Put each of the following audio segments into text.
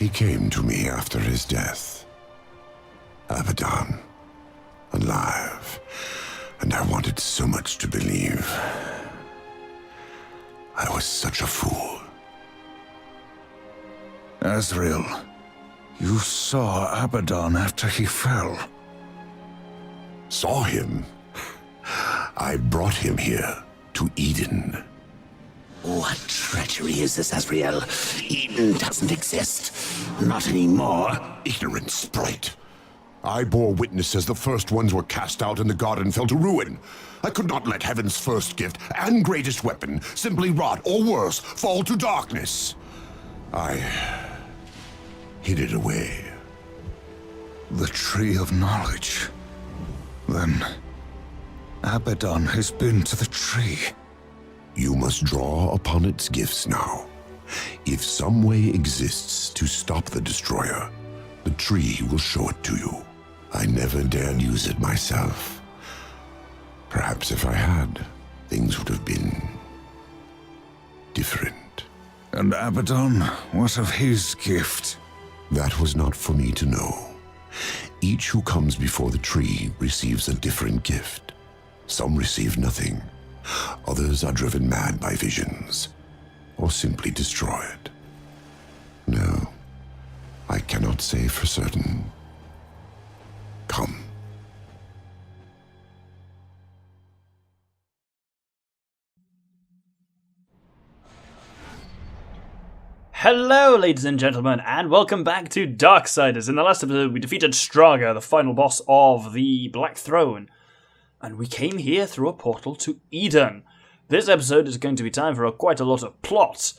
He came to me after his death. Abaddon, alive, and I wanted so much to believe. I was such a fool. Azrael, you saw Abaddon after he fell. Saw him? I brought him here to Eden. What treachery is this, Azrael? Eden doesn't exist. Not anymore. Ignorant sprite. I bore witness as the first ones were cast out and the garden fell to ruin. I could not let heaven's first gift and greatest weapon simply rot, or worse, fall to darkness. I hid it away. The Tree of Knowledge. Then, Abaddon has been to the tree. You must draw upon its gifts now. If some way exists to stop the destroyer, the tree will show it to you. I never dared use it myself. Perhaps if I had, things would have been different. And Abaddon, what of his gift? That was not for me to know. Each who comes before the tree receives a different gift. Some receive nothing. Others are driven mad by visions, or simply destroyed. No, I cannot say for certain. Come. Hello, ladies and gentlemen, and welcome back to Darksiders. In the last episode, we defeated Straga, the final boss of the Black Throne, and we came here through a portal to Eden. This episode is going to be time for quite a lot of plot,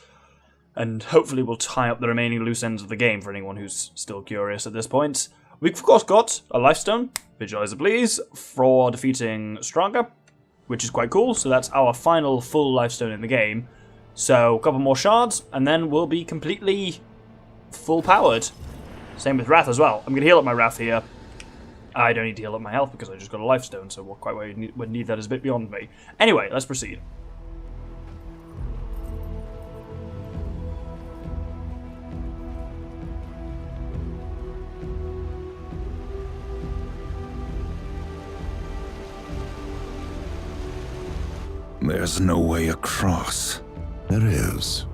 and hopefully we'll tie up the remaining loose ends of the game for anyone who's still curious at this point. We've of course got a lifestone, visualizer please, for defeating Straga, which is quite cool, so that's our final full lifestone in the game. So, a couple more shards, and then we'll be completely full-powered. Same with Wrath as well. I'm going to heal up my Wrath here. I don't need to heal up my health because I just got a Lifestone, so what quite would need that is a bit beyond me. Anyway, let's proceed. There's no way across. There is,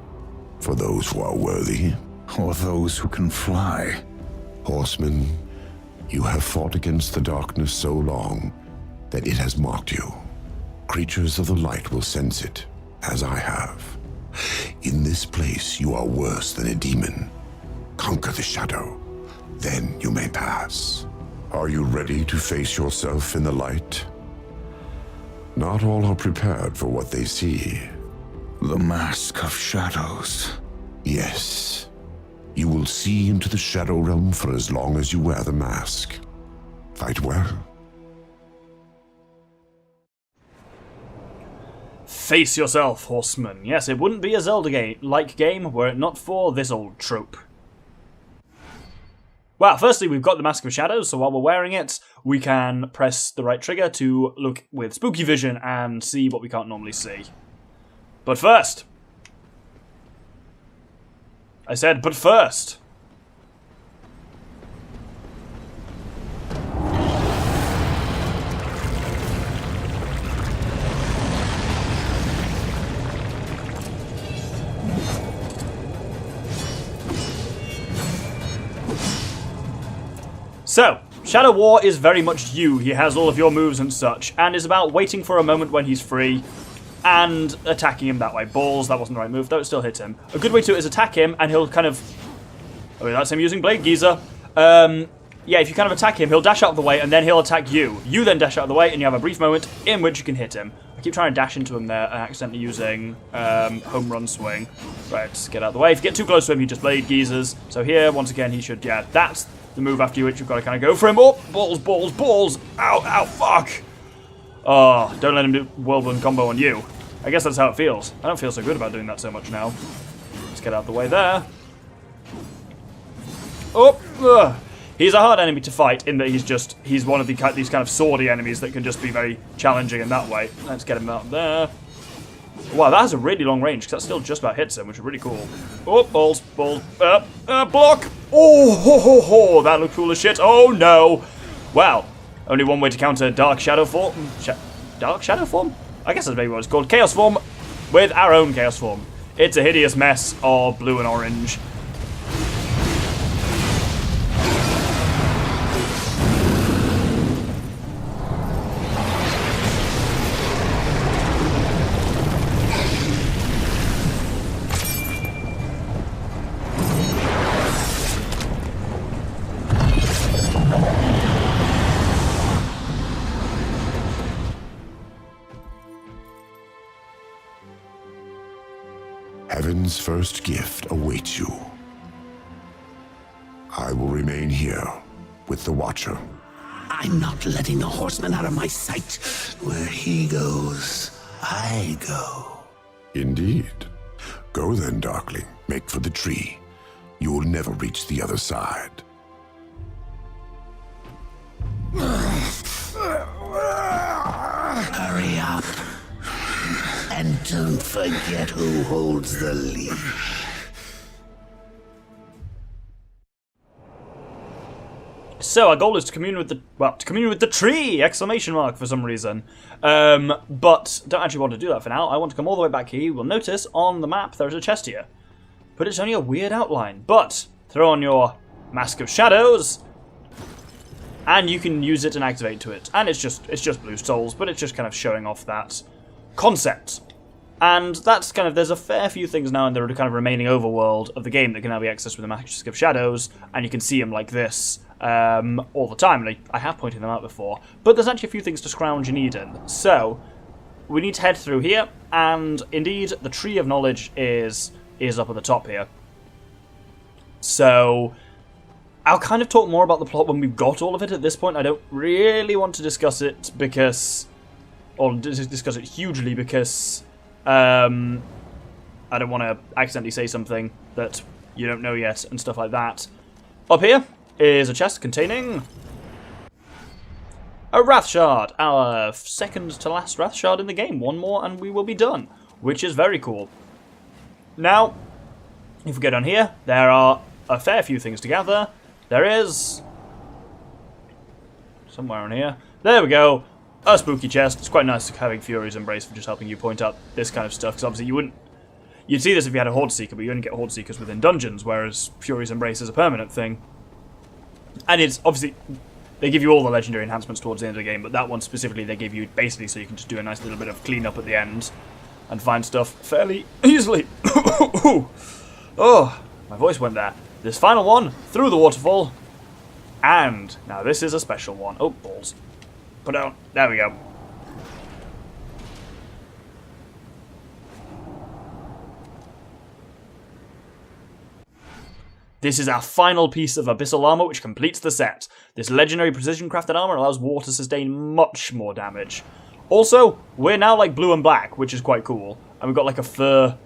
for those who are worthy. Or those who can fly. Horsemen, you have fought against the darkness so long that it has mocked you. Creatures of the light will sense it, as I have. In this place, you are worse than a demon. Conquer the shadow, then you may pass. Are you ready to face yourself in the light? Not all are prepared for what they see. The mask of shadows. Yes. You will see into the shadow realm for as long as you wear the mask. Fight well. Face yourself, horseman. Yes, it wouldn't be a Zelda-like game were it not for this old trope. Well, firstly, we've got the Mask of Shadows, so while we're wearing it, we can press the right trigger to look with spooky vision and see what we can't normally see. But first, I said, but first. So, Shadow War is very much you. He has all of your moves and such, and is about waiting for a moment when he's free and attacking him that way. Balls, that wasn't the right move, though it still hit him. A good way to is attack him, and he'll kind of... Oh, that's him using Blade Geyser. Yeah, if you kind of attack him, he'll dash out of the way, and then he'll attack you. You then dash out of the way, and you have a brief moment in which you can hit him. I keep trying to dash into him there, and accidentally using Home Run Swing. Right, get out of the way. If you get too close to him, he just Blade Geysers. So here, once again, he should... Yeah, that's the move after which you've got to kind of go for him. Oh, balls, balls, balls. Ow, ow, fuck. Oh, don't let him do whirlwind combo on you. I guess that's how it feels. I don't feel so good about doing that so much now. Let's get out of the way there. Oh, ugh. He's a hard enemy to fight in that he's one of these kind of swordy enemies that can just be very challenging in that way. Let's get him out there. Wow, that has a really long range, because that still just about hits him, which is really cool. Oh, balls, block! Oh, ho, ho, ho, that looked cool as shit. Oh, no. Well, only one way to counter Dark Shadow Form. Dark Shadow Form? I guess that's maybe what it's called. Chaos Form with our own Chaos Form. It's a hideous mess of blue and orange. Heaven's first gift awaits you. I will remain here with the Watcher. I'm not letting the horseman out of my sight. Where he goes, I go. Indeed. Go then, Darkling. Make for the tree. You will never reach the other side. Hurry up. And don't forget who holds the leash. So our goal is to commune with the tree! Exclamation mark for some reason. But don't actually want to do that for now. I want to come all the way back here. You will notice on the map there is a chest here. But it's only a weird outline. But throw on your Mask of Shadows, and you can use it and activate to it. And it's just blue souls, but it's just kind of showing off that concept. And that's kind of, there's a fair few things now in the kind of remaining overworld of the game that can now be accessed with the Mask of Shadows, and you can see them like this all the time, and I have pointed them out before. But there's actually a few things to scrounge and Eden. So we need to head through here, and indeed the Tree of Knowledge is up at the top here. So I'll kind of talk more about the plot when we've got all of it. At this point I don't really want to discuss it because, or discuss it hugely because I don't want to accidentally say something that you don't know yet and stuff like that. Up here is a chest containing a Wrath Shard, our second to last Wrath Shard in the game. One more and we will be done, which is very cool. Now, if we go down here, there are a fair few things to gather. There is somewhere on here. There we go. A spooky chest. It's quite nice having Fury's Embrace for just helping you point out this kind of stuff, because obviously you'd see this if you had a Horde Seeker, but you only get Horde Seekers within dungeons, whereas Fury's Embrace is a permanent thing. And it's obviously, they give you all the legendary enhancements towards the end of the game, but that one specifically they give you basically so you can just do a nice little bit of cleanup at the end and find stuff fairly easily. Oh, my voice went there. This final one, through the waterfall, and now this is a special one. Oh, balls. Put down. There we go. This is our final piece of Abyssal Armor, which completes the set. This legendary precision crafted armor allows war to sustain much more damage. Also, we're now like blue and black, which is quite cool. And we've got like a fur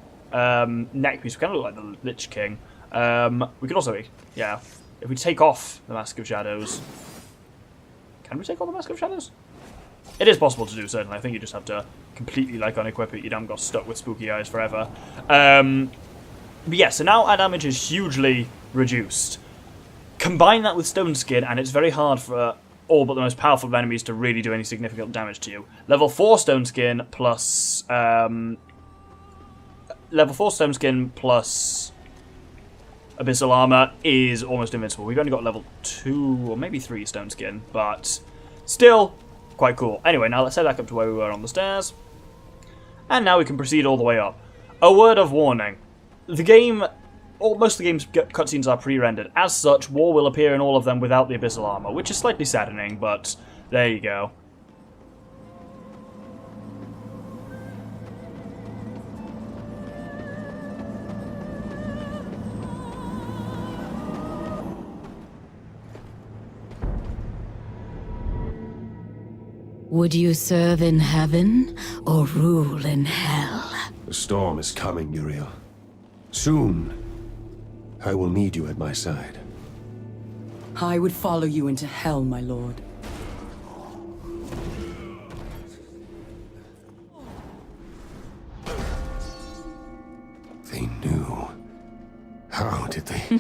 neck piece. We kind of look like the Lich King. We can also, yeah, if we take off the Mask of Shadows. Can we take off the Mask of Shadows? It is possible to do, certainly. I think you just have to completely like unequip it. You don't got stuck with spooky eyes forever. But yeah, so now our damage is hugely reduced. Combine that with Stone Skin, and it's very hard for all but the most powerful of enemies to really do any significant damage to you. Level 4 Stone Skin plus level 4 Stone Skin plus Abyssal Armor is almost invincible. We've only got level 2 or maybe 3 Stone Skin, but still quite cool. Anyway, now let's head back up to where we were on the stairs. And now we can proceed all the way up. A word of warning. The game, most of the game's cutscenes are pre-rendered. As such, war will appear in all of them without the Abyssal Armor, which is slightly saddening, but there you go. Would you serve in heaven or rule in hell? The storm is coming, Uriel. Soon, I will need you at my side. I would follow you into hell, my lord. Oh, did they?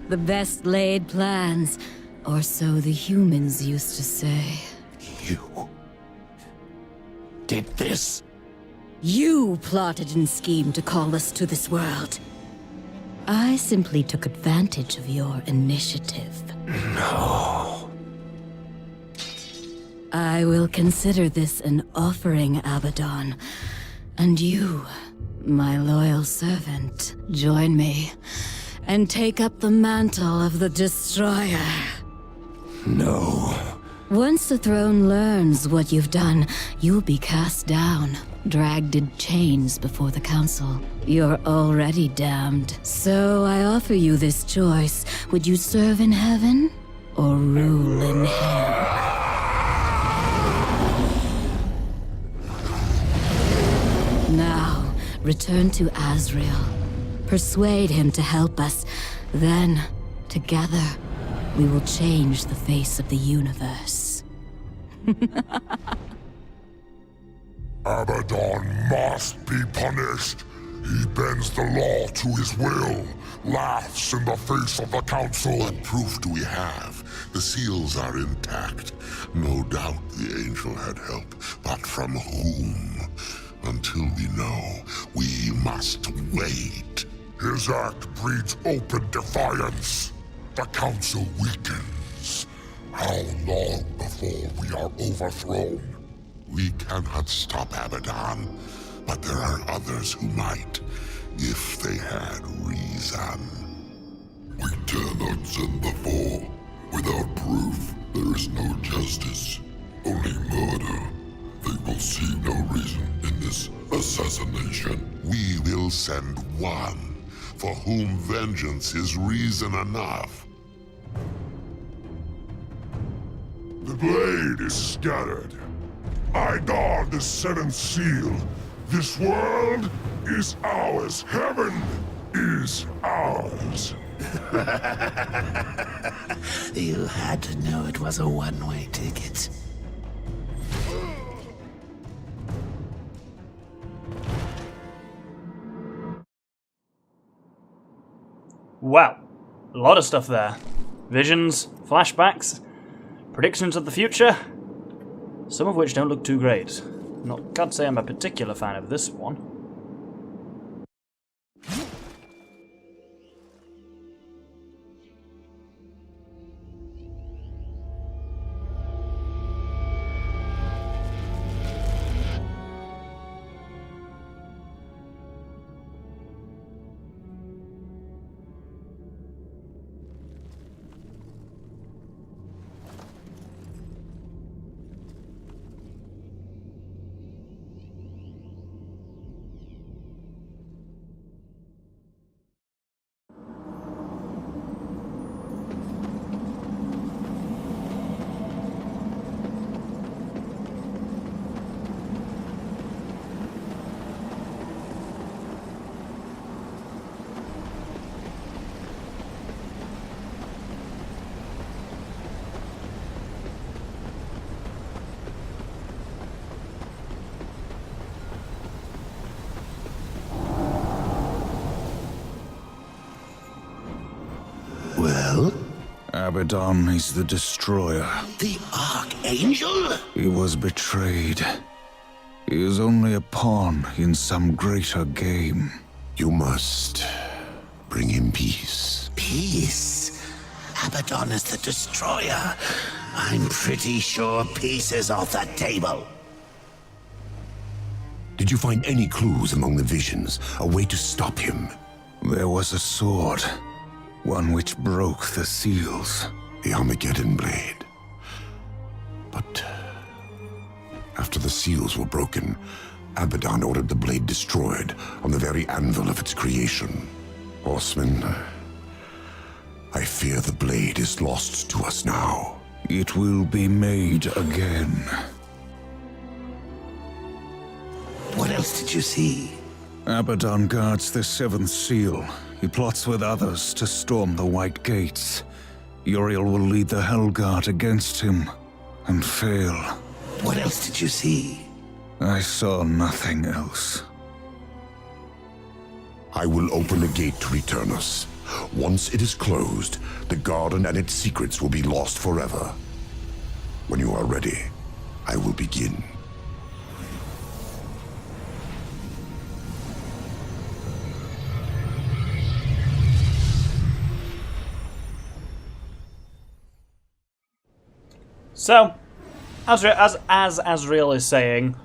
The best laid plans, or so the humans used to say. You did this? You plotted and schemed to call us to this world. I simply took advantage of your initiative. No. I will consider this an offering, Abaddon. And you, my loyal servant, join me and take up the mantle of the Destroyer. No. Once the throne learns what you've done, you'll be cast down, dragged in chains before the council. You're already damned. So I offer you this choice. Would you serve in heaven or rule in hell? Now, return to Azrael. Persuade him to help us. Then, together, we will change the face of the universe. Abaddon must be punished. He bends the law to his will, laughs in the face of the council. What proof do we have? The seals are intact. No doubt the angel had help, but from whom? Until we know, we must wait. His act breeds open defiance. The council weakens. How long before we are overthrown? We cannot stop Abaddon, but there are others who might, if they had reason. We cannot send the four. Without proof, there is no justice. Only murder. They will see no reason in this assassination. We will send one, for whom vengeance is reason enough. The blade is scattered. I guard the seventh seal. This world is ours. Heaven is ours. You had to know it was a one-way ticket. Wow, a lot of stuff there. Visions, flashbacks, predictions of the future, some of which don't look too great. Can't say I'm a particular fan of this one. Well? Abaddon is the Destroyer. The Archangel? He was betrayed. He is only a pawn in some greater game. You must bring him peace. Peace? Abaddon is the Destroyer. I'm pretty sure peace is off the table. Did you find any clues among the visions? A way to stop him? There was a sword. One which broke the seals. The Armageddon blade. But after the seals were broken, Abaddon ordered the blade destroyed on the very anvil of its creation. Horseman, I fear the blade is lost to us now. It will be made again. What else did you see? Abaddon guards the seventh seal. He plots with others to storm the White Gates. Uriel will lead the Hellguard against him and fail. What else did you see? I saw nothing else. I will open a gate to return us. Once it is closed, the garden and its secrets will be lost forever. When you are ready, I will begin. So, as Azrael is saying,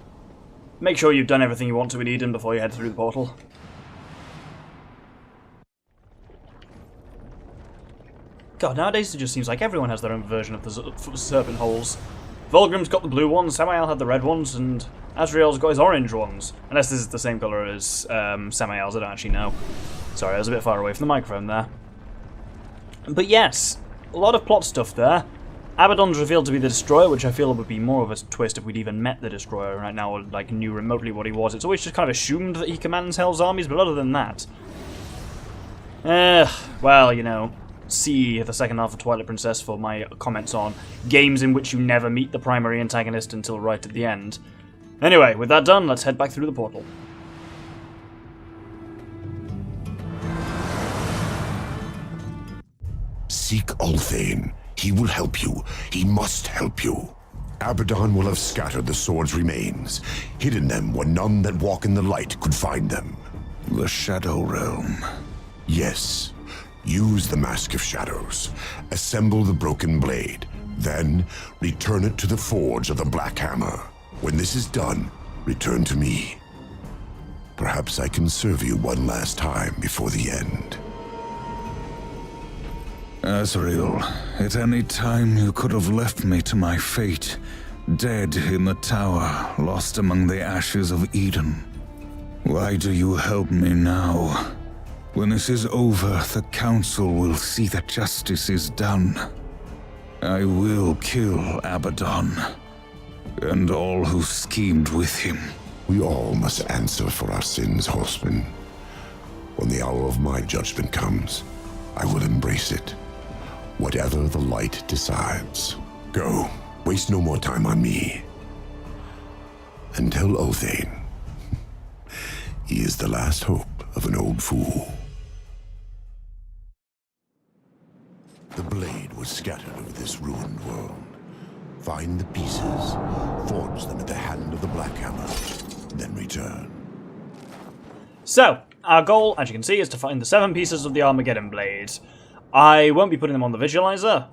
make sure you've done everything you want to in Eden before you head through the portal. God, nowadays it just seems like everyone has their own version of the serpent holes. Vulgrim's got the blue ones, Samael had the red ones, and Azrael's got his orange ones. Unless this is the same colour as Samael's, I don't actually know. Sorry, I was a bit far away from the microphone there. But yes, a lot of plot stuff there. Abaddon's revealed to be the Destroyer, which I feel would be more of a twist if we'd even met the Destroyer right now, or like knew remotely what he was. It's always just kind of assumed that he commands Hell's armies, but other than that... well, you know, see the second half of Twilight Princess for my comments on games in which you never meet the primary antagonist until right at the end. Anyway, with that done, let's head back through the portal. Seek Ulthane. He will help you. He must help you. Abaddon will have scattered the sword's remains, hidden them where none that walk in the light could find them. The Shadow Realm. Yes. Use the Mask of Shadows. Assemble the broken blade. Then, return it to the forge of the Black Hammer. When this is done, return to me. Perhaps I can serve you one last time before the end. Azrael, at any time you could have left me to my fate, dead in the tower, lost among the ashes of Eden. Why do you help me now? When this is over, the Council will see that justice is done. I will kill Abaddon, and all who schemed with him. We all must answer for our sins, horseman. When the hour of my judgment comes, I will embrace it. Whatever the light decides. Go. Waste no more time on me. And tell Ulthane. He is the last hope of an old fool. The blade was scattered over this ruined world. Find the pieces, forge them at the hand of the Black Hammer, then return. So, our goal, as you can see, is to find the 7 pieces of the Armageddon blade. I won't be putting them on the visualizer,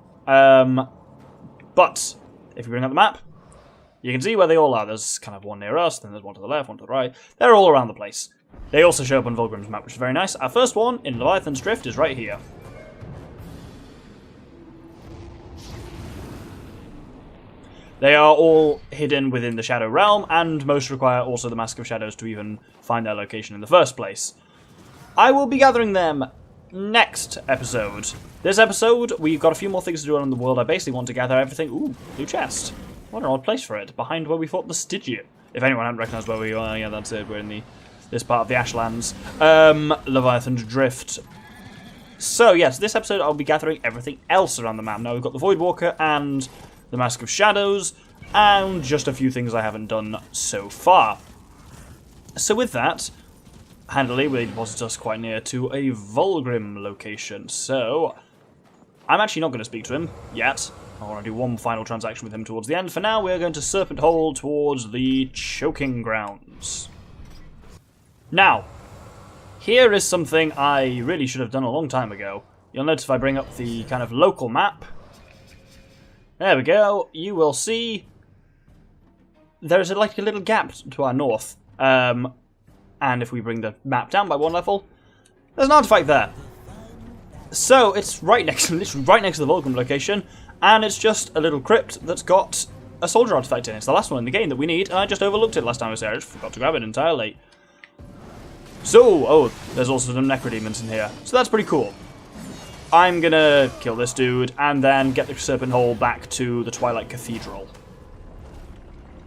but if you bring up the map, you can see where they all are. There's kind of one near us, then there's one to the left, one to the right. They're all around the place. They also show up on Vulgrim's map, which is very nice. Our first one in Leviathan's Drift is right here. They are all hidden within the Shadow Realm, and most require also the Mask of Shadows to even find their location in the first place. I will be gathering them next episode. This episode, we've got a few more things to do around the world. I basically want to gather everything. Ooh, blue chest. What an odd place for it. Behind where we fought the Stygian. If anyone hadn't recognised where we are, yeah, that's it. We're in this part of the Ashlands. Leviathan's Drift. So, yes, this episode I'll be gathering everything else around the map. Now, we've got the Voidwalker and the Mask of Shadows, and just a few things I haven't done so far. So with that, handily, we deposit us quite near to a Vulgrim location. So, I'm actually not going to speak to him yet. I want to do one final transaction with him towards the end. For now, we're going to Serpent Hole towards the Choking Grounds. Now, here is something I really should have done a long time ago. You'll notice if I bring up the kind of local map. There we go. You will see there's like a little gap to our north. And if we bring the map down by 1 level, there's an artifact there. So it's right next, literally right next to the Vulgrim location, and it's just a little crypt that's got a soldier artifact in it. It's the last one in the game that we need, and I just overlooked it last time I was there. I just forgot to grab it entirely. So, oh, there's also some necrodemons in here, so that's pretty cool. I'm gonna kill this dude, and then get the Serpent Hole back to the Twilight Cathedral.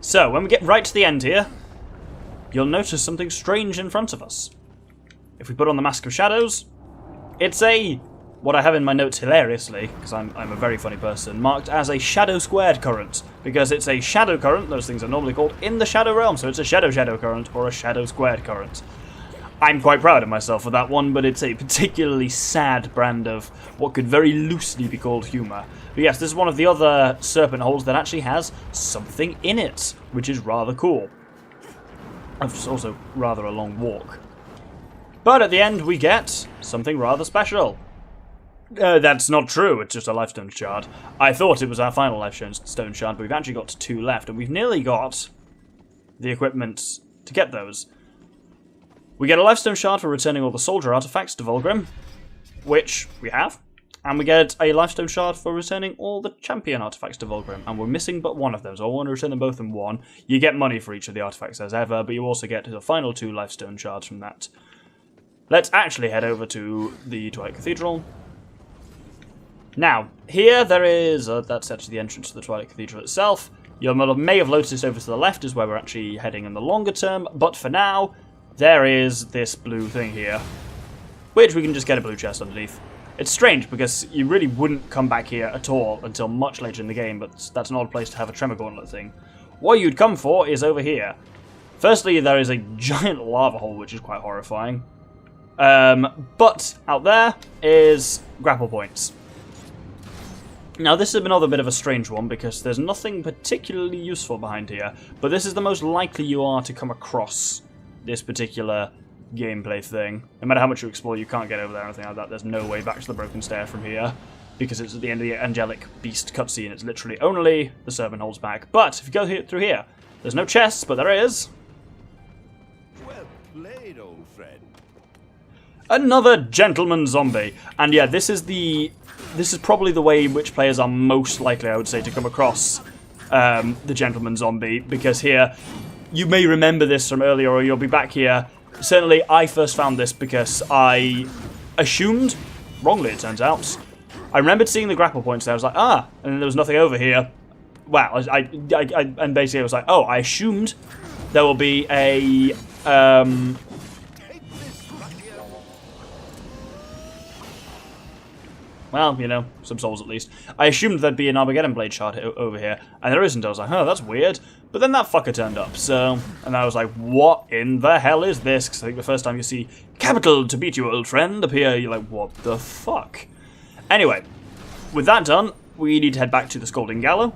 So, when we get right to the end here, you'll notice something strange in front of us. If we put on the Mask of Shadows, it's what I have in my notes hilariously, because I'm a very funny person, marked as a Shadow Squared Current, because it's a Shadow Current, those things are normally called, in the Shadow Realm, so it's a Shadow Current, or a Shadow Squared Current. I'm quite proud of myself for that one, but it's a particularly sad brand of what could very loosely be called humour. But yes, this is one of the other serpent holes that actually has something in it, which is rather cool. It's also rather a long walk. But at the end, we get something rather special. That's not true, it's just a lifestone shard. I thought it was our final lifestone shard, but we've actually got 2 left, and we've nearly got the equipment to get those. We get a lifestone shard for returning all the soldier artifacts to Volgrim, which we have, and we get a lifestone shard for returning all the champion artifacts to Volgrim, and we're missing but one of them, so I want to return them both in one. You get money for each of the artifacts as ever, but you also get the final 2 lifestone shards from that. Let's actually head over to the Twilight Cathedral. Now, here there is, that's actually the entrance to the Twilight Cathedral itself. You may have noticed over to the left is where we're actually heading in the longer term, but for now, there is this blue thing here, which we can just get a blue chest underneath. It's strange, because you really wouldn't come back here at all until much later in the game, but that's an odd place to have a Tremor Gauntlet thing. What you'd come for is over here. Firstly, there is a giant lava hole, which is quite horrifying. But out there is grapple points. Now, this is another bit of a strange one, because there's nothing particularly useful behind here, but this is the most likely you are to come across this particular gameplay thing. No matter how much you explore, you can't get over there or anything like that. There's no way back to the Broken Stair from here, because it's at the end of the Angelic Beast cutscene. It's literally only the servant holds back. But if you go through here, there's no chests, but there is Well played, old friend. another gentleman zombie. And yeah, this is probably the way in which players are most likely, I would say, to come across the gentleman zombie, because here, you may remember this from earlier, or you'll be back here. Certainly, I first found this because I assumed, wrongly it turns out, I remembered seeing the grapple points there. I was like, and then there was nothing over here. Wow, and basically I was like, I assumed there will be a, well, you know, some souls at least. I assumed there'd be an Armageddon Blade shard over here, and there isn't. I was like, that's weird. But then that fucker turned up, so... And I was like, what in the hell is this? Because I think the first time you see capital to beat you, old friend, appear, you're like, what the fuck? Anyway, with that done, we need to head back to the Scalding Gallow.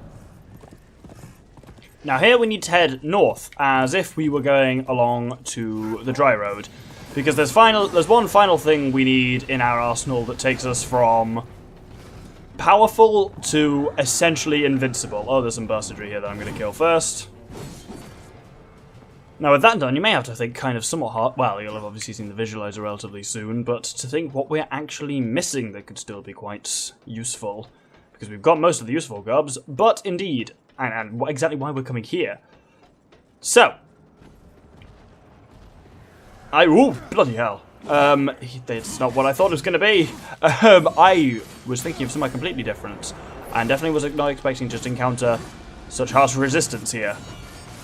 Now here we need to head north, as if we were going along to the Dry Road. Because there's one final thing we need in our arsenal that takes us from powerful to essentially invincible. Oh, there's some bastardry here that I'm going to kill first. Now with that done, you may have to think kind of somewhat hard. Well, you'll have obviously seen the visualizer relatively soon, but to think what we're actually missing that could still be quite useful. Because we've got most of the useful gobs, but indeed, and exactly why we're coming here. So, ooh, bloody hell. It's not what I thought it was going to be. I was thinking of something completely different, and definitely was not expecting just to encounter such harsh resistance here.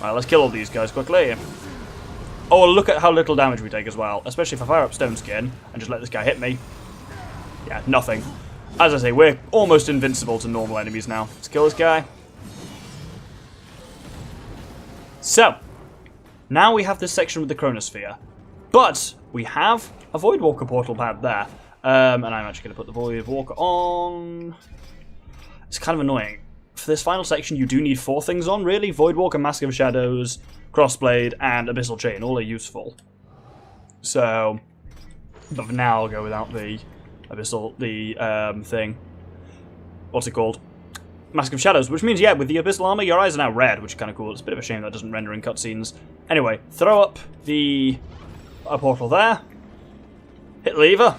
Right, let's kill all these guys quickly. Oh, look at how little damage we take as well, especially if I fire up Stone Skin and just let this guy hit me. Yeah, nothing. As I say, we're almost invincible to normal enemies now. Let's kill this guy. So, now we have this section with the Chronosphere. But we have a Voidwalker portal pad there. And I'm actually going to put the Voidwalker on. It's kind of annoying. For this final section, you do need 4 things on, really. Voidwalker, Mask of Shadows, Crossblade, and Abyssal Chain. All are useful. So, but for now, I'll go without the thing. What's it called? Mask of Shadows, which means, yeah, with the Abyssal Armor, your eyes are now red, which is kind of cool. It's a bit of a shame that doesn't render in cutscenes. Anyway, throw up the portal there. Hit the lever.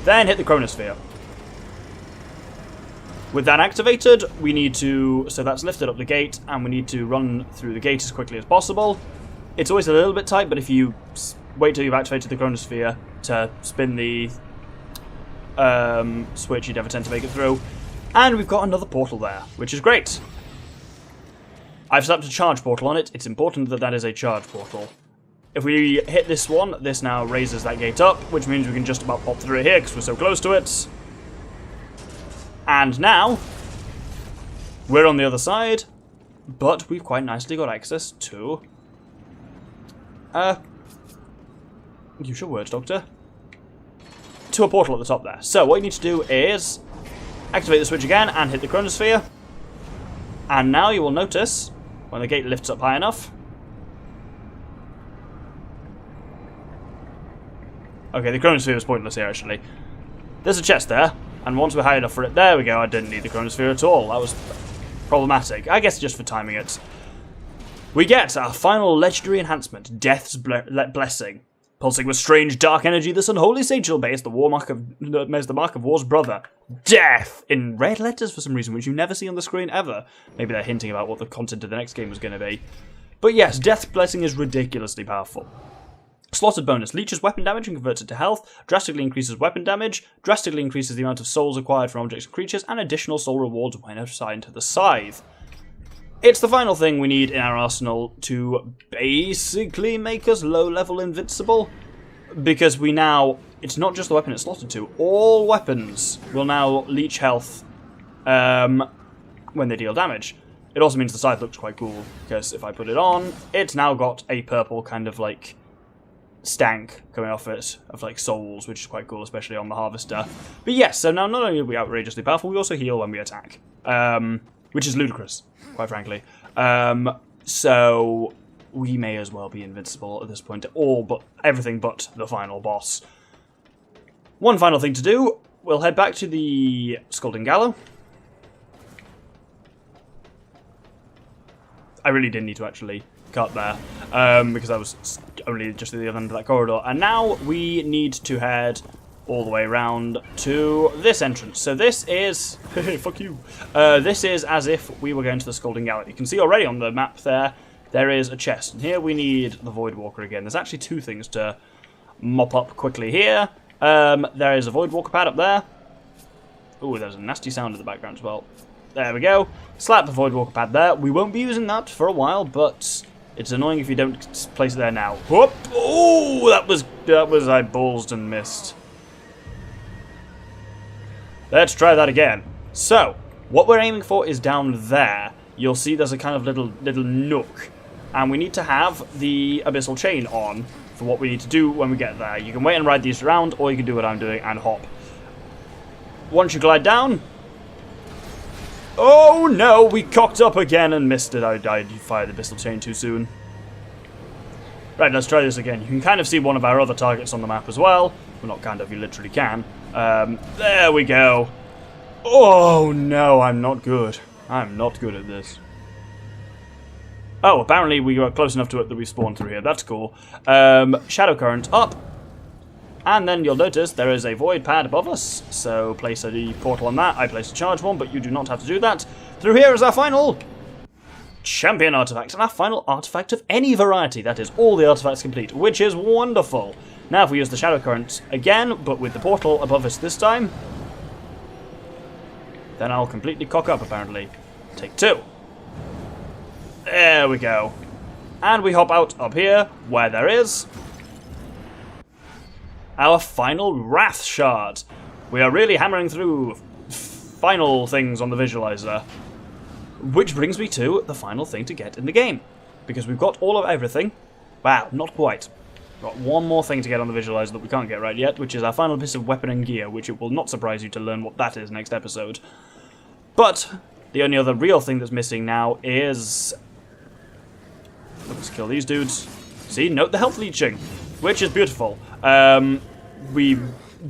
Then hit the Chronosphere. With that activated, we need to... So that's lifted up the gate, and we need to run through the gate as quickly as possible. It's always a little bit tight, but if you wait till you've activated the Chronosphere to spin the switch, you never tend to make it through. And we've got another portal there, which is great. I've slapped a charge portal on it. It's important that that is a charge portal. If we hit this one, this now raises that gate up, which means we can just about pop through it here because we're so close to it. And now, we're on the other side, but we've quite nicely got access to Use your words, Doctor. To a portal at the top there. So what you need to do is activate the switch again and hit the chronosphere. And now you will notice when the gate lifts up high enough. Okay, the chronosphere is pointless here actually. There's a chest there, and once we're high enough for it, there we go, I didn't need the chronosphere at all. That was problematic. I guess just for timing it. We get our final legendary enhancement, Death's Blessing. Pulsing with strange dark energy, this unholy sage shall bears the mark of war's brother, Death, in red letters for some reason, which you never see on the screen ever. Maybe they're hinting about what the content of the next game was going to be. But yes, Death's Blessing is ridiculously powerful. Slotted bonus, leeches weapon damage and converts it to health, drastically increases weapon damage, drastically increases the amount of souls acquired from objects and creatures, and additional soul rewards when assigned to the scythe. It's the final thing we need in our arsenal to basically make us low-level invincible, because we now, it's not just the weapon it's slotted to, all weapons will now leech health when they deal damage. It also means the scythe looks quite cool, because if I put it on, it's now got a purple kind of like stank coming off it of like souls, which is quite cool, especially on the harvester. But yes, so now not only are we outrageously powerful, we also heal when we attack, which is ludicrous, quite frankly. So we may as well be invincible at this point, everything but the final boss. One final thing to do, we'll head back to the Scalding Gallows. I really didn't need to actually cut there, because I was only just at the other end of that corridor. And now we need to head all the way around to this entrance. So this is... fuck you. This is as if we were going to the Scalding Gallery. You can see already on the map there is a chest. And here we need the Void Walker again. There's actually two things to mop up quickly here. There is a Void Walker pad up there. Ooh, there's a nasty sound in the background as well. There we go. Slap the Void Walker pad there. We won't be using that for a while, but it's annoying if you don't place it there now. Whoop! Oh, that was I ballsed and missed. Let's try that again. So, what we're aiming for is down there. You'll see there's a kind of little nook, and we need to have the Abyssal Chain on for what we need to do when we get there. You can wait and ride these around, or you can do what I'm doing and hop. Once you glide down... Oh no, we cocked up again and missed it. I fired the Abyssal Chain too soon. Right, let's try this again. You can kind of see one of our other targets on the map as well. Well, not kind of, you literally can. There we go. Oh no, I'm not good. I'm not good at this. Oh, apparently we got close enough to it that we spawned through here. That's cool. Shadow Current up. And then you'll notice there is a void pad above us, so place a portal on that. I placed a charge one, but you do not have to do that. Through here is our final champion artifact, and our final artifact of any variety. That is all the artifacts complete, which is wonderful. Now if we use the Shadow Current again, but with the portal above us this time, then I'll completely cock up apparently. Take two. There we go. And we hop out up here, where there is our final Wrath Shard. We are really hammering through final things on the visualizer. Which brings me to the final thing to get in the game. Because we've got all of everything. Wow, not quite. We've got one more thing to get on the visualizer that we can't get right yet, which is our final piece of weapon and gear, which it will not surprise you to learn what that is next episode. But the only other real thing that's missing now is... Let's kill these dudes. See, note the health leeching, which is beautiful. We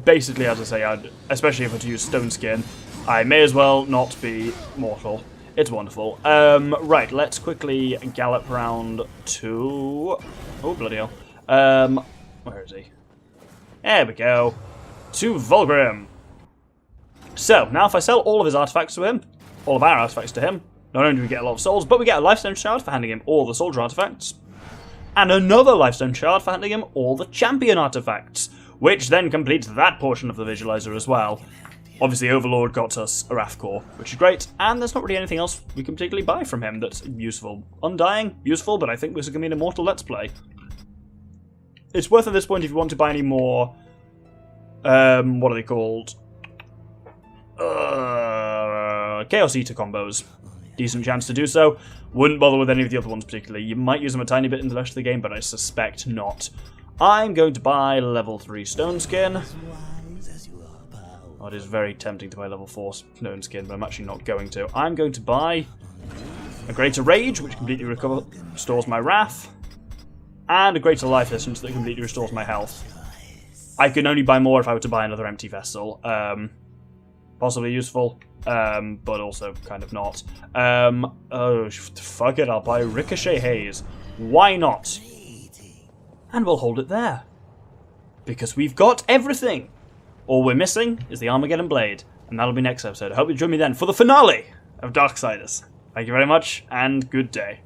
basically, as I say, especially if I were to use stone skin, I may as well not be mortal. It's wonderful. Right, let's quickly gallop round to... Oh, bloody hell. Where is he? There we go. To Vulgrim. So, now if I sell all of his artifacts to him, all of our artifacts to him, not only do we get a lot of souls, but we get a Lifestone Shard for handing him all the soldier artifacts, and another Lifestone Shard for handing him all the champion artifacts, which then completes that portion of the visualizer as well. Obviously, Overlord got us a Wrath Core, which is great, and there's not really anything else we can particularly buy from him that's useful. Undying, useful, but I think this is going to be an Immortal Let's Play. It's worth at this point if you want to buy any more... what are they called? Chaos Eater combos. decent chance to do so. Wouldn't bother with any of the other ones particularly. You might use them a tiny bit in the rest of the game, but I suspect not. I'm going to buy level 3 stone skin. Oh, it is very tempting to buy level 4 stone skin, but I'm actually not going to. I'm going to buy a greater rage, which completely restores my wrath, and a greater life essence that completely restores my health. I can only buy more if I were to buy another empty vessel. Possibly useful, but also kind of not. Oh, fuck it, I'll buy Ricochet Haze. Why not? And we'll hold it there. Because we've got everything. All we're missing is the Armageddon Blade. And that'll be next episode. I hope you join me then for the finale of Darksiders. Thank you very much, and good day.